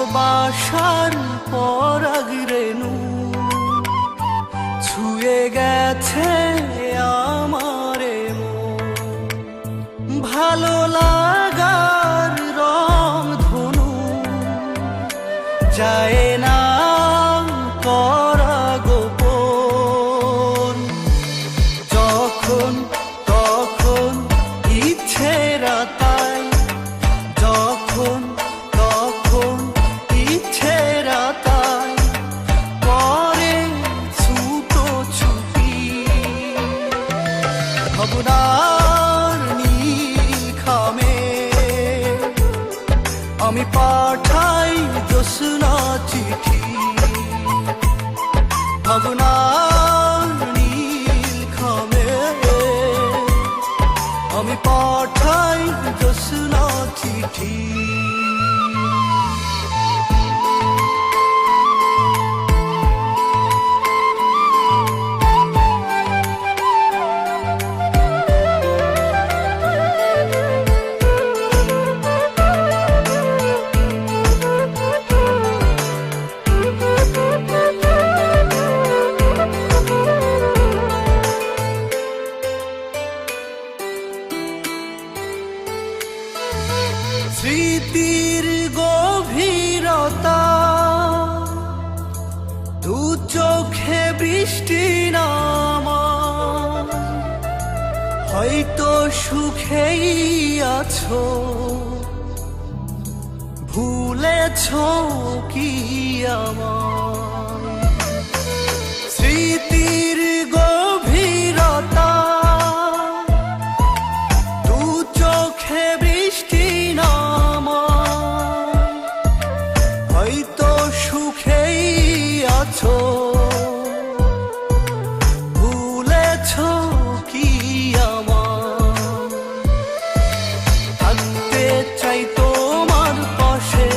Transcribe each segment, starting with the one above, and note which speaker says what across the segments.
Speaker 1: ভালোবাসার পরাগ রেণু ছুঁয়ে গেছে আমারে মন। ভালো লাগার রং ধনু যায় না করা গোপন। যখন তখন ইচ্ছেরা তাই, যখন তখন ইচ্ছেরা তাই করে ছুটো ছুটি। ভাবনার নীল খামে আমি পাঠাই জ্যোৎস্না চিঠি। ভাবনার নীল খামে আমি পাঠাই জ্যোৎস্না চিঠি। স্মৃতির গভীরতা দু চোখে বৃষ্টি নামা, হয়তো সুখেই আছো ভুলেছ কি আমায়। স্মৃতির গভীরতা দু চোখে বৃষ্টি নামা, হয়তো সুখেই আছো ভুলেছ কি আমায়। থাকতে চাই তোমার পাশে,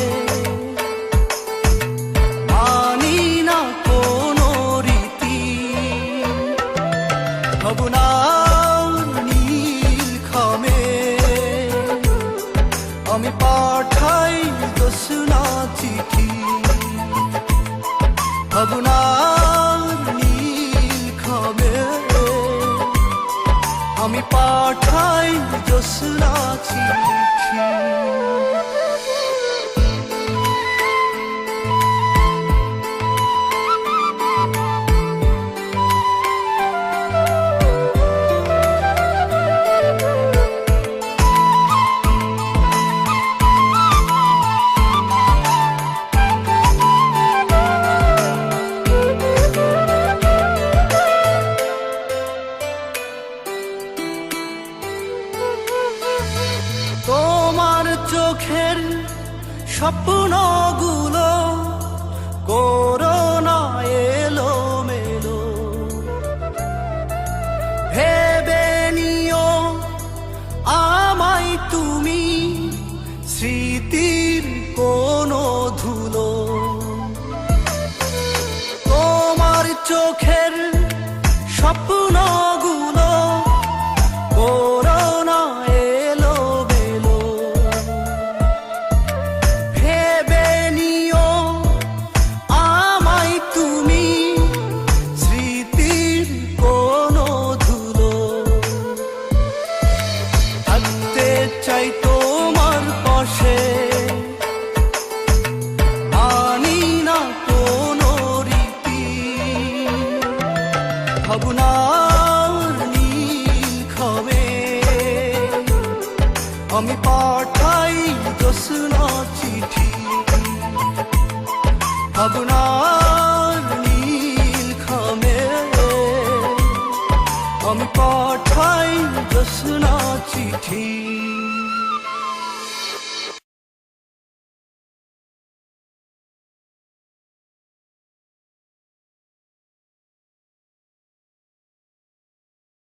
Speaker 1: মানি না কোনো রীতি। ভাবনার নীল খামে আমি পাঠাই জ্যোৎস্না চিঠি। ভাবনার নীল খামে আমি পাঠাই জ্যোৎস্না চিঠি। তোমার চোখের স্বপ্নগুলো করোনা এলো মেলো, ভেবে নিও আমায় তুমি স্মৃতির কোনো ধুলো। তোমার চোখের স্বপ্নগুলো করোনা এলো মেলো, ভেবে নিও আমায় তুমি স্মৃতির কোনো ধুলো। থাকতে চাই তোমার পাশে, মানি না কোনো রীতি। ভাবনার নীল খামে আমি পাঠাই জ্যোৎস্না চিঠি। ভাবনার নীল খামে আমি পাঠাই জ্যোৎস্না চিঠি।